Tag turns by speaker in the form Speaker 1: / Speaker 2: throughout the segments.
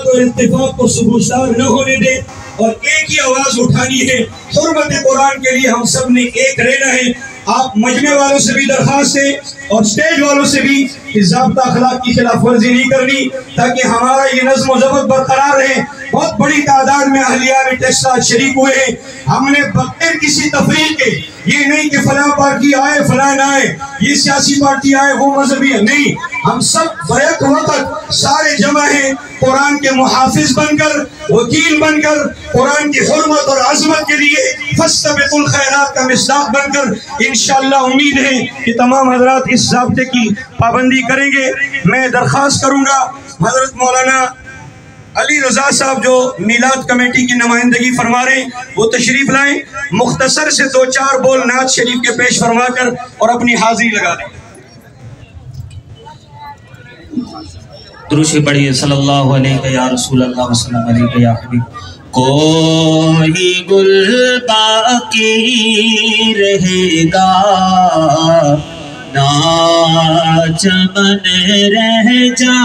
Speaker 1: और इत्तेफाक को सुबूसार न होने दे और एक ही आवाज उठानी है। हुर्मत कुरान के लिए हम सब ने एक रहना है। आप मजमे वालों से भी दरखास्त है और स्टेज वालों से भी ज़ाब्ता अखलाक की खिलाफ वर्जी नहीं करनी, ताकि हमारा ये नज़्म ज़ब्त बरकरार रहे। बहुत बड़ी तादाद में अहलिया टेक्सला शरीक हुए हैं। हमने बगैर किसी तफरीक के, ये नहीं कि फलां पार्टी आए फलां ना आए, ये सियासी पार्टी आए वो मजहबी है, नहीं, हम सब बैक वक्त सारे जमा हैं कुरान के मुहाफिज बनकर, वकील बनकर, कुरान की हुर्मत और अज़मत के लिए फस्तबिकुल खैरात का मिसदाक बनकर इंशाअल्लाह उम्मीद है कि तमाम हजरात इस ज़ाब्ते की पाबंदी करेंगे। मैं दरख्वास्त करूँगा हजरत मौलाना अली रजा साहब जो मीलाद कमेटी की नुमाइंदगी फरमा रहे हैं वो तशरीफ लाएं, मुख्तसर से 2-4 बोल नात शरीफ के पेश फरमा कर और अपनी हाजिरी लगा दें।
Speaker 2: दुरूद पढ़िए सल्लल्लाहु अलैहि या रसूल अल्लाह व सल्लम अलैहि या हबीब। कोई गुल बाकी रहेगा ना चमन रह जा।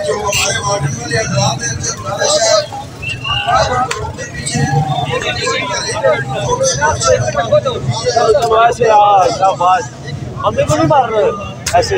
Speaker 3: जो हमारे वार्डन वाले अफराद हैं
Speaker 4: हमें को नहीं मार रहे ऐसे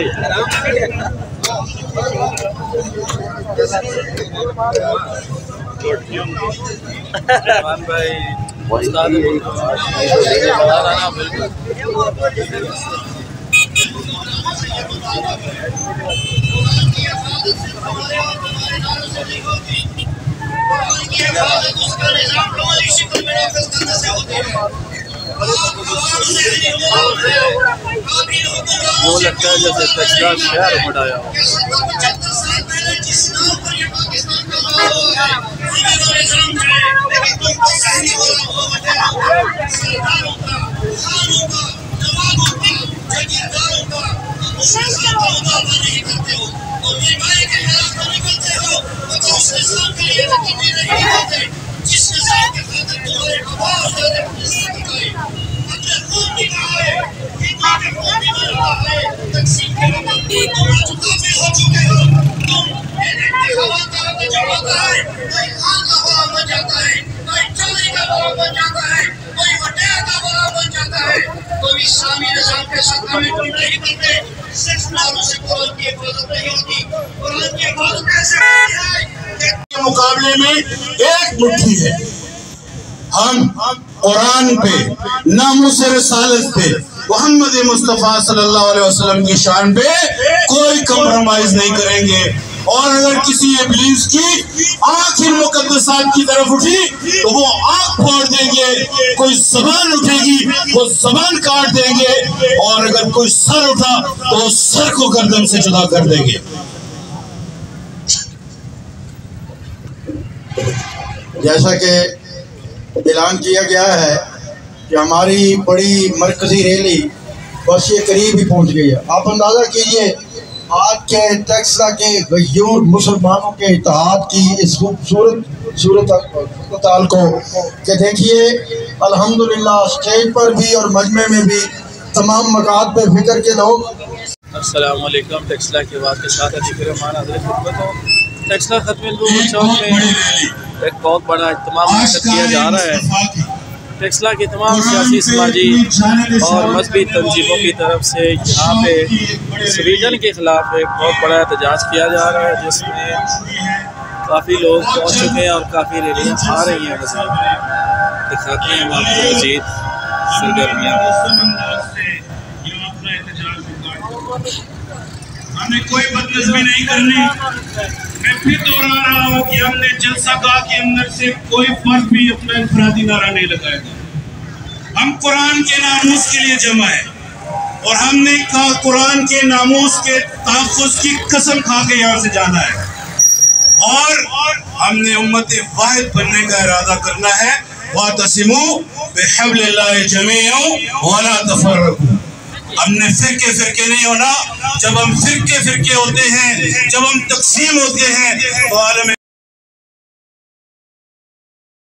Speaker 4: वो लगता है जैसे टेक्सला शहर बढ़ाया हो।
Speaker 3: के मुकाबले में एक मुट्ठी है। हम कुरान पे, नामुस रिसालत पे, मोहम्मद मुस्तफ़ा सल्लल्लाहु अलैहि वसल्लम की शान पे कोई कम्प्रोमाइज नहीं करेंगे। और अगर किसी इब्लीस की आंख इन मुकद्दसात की तरफ उठी तो वो आंख फोड़ देंगे, कोई ज़बान उठेगी वो ज़बान काट देंगे, और अगर कोई सर उठा तो सर को गर्दन से जुदा कर देंगे। जैसा कि ऐलान किया गया है कि हमारी बड़ी मरकजी रैली बस ये करीब ही पहुंच गई है। आप अंदाज़ा कीजिए आज के टेक्सला के गयूर मुसलमानों के इत्तेहाद की इस खूबसूरत सूरत को कि देखिए अल्हम्दुलिल्लाह स्टेज पर भी और मजमे में भी तमाम मकाद पे फिक्र के लोग।
Speaker 4: अस्सलाम वालेकुम। टेक्सला की आवाज़ के साथ टेक्सला खत्म चौक में एक बहुत बड़ा इज्तिमा किया जा रहा है। टेक्सला की तमाम सियासी, समाजी और मजहबी तंजीमों की तरफ से यहाँ पे डिवीज़न के ख़िलाफ़ एक बहुत बड़ा एहतजाज किया जा रहा है, जिसमें काफ़ी लोग पहुँच चुके हैं और काफ़ी रैलियाँ आ रही हैं। दिखाते हैं आपको मज़ीद सरगर्मियाँ।
Speaker 3: हमें कोई बदनज़मी नहीं करनी। मैं फिर दोहरा रहा हूँ कि हमने जलसा गाह के अंदर से कोई फर्द भी अपना इंफरादी नारा नहीं लगाएगा। हम कुरान के नामूस के लिए जमा है और हमने कहा कुरान के नामूस के तहफ़्फ़ुज़ की कसम खा के यहाँ से जाना है और हमने उम्मत वाहिद बनने का इरादा करना है। वातसिमू बिहब्लिल्लाहि जमीअन वला तफर्रकू। हमने फिरके नहीं होना। जब हम फिरके होते हैं, जब हम तक़सीम होते हैं तो आलम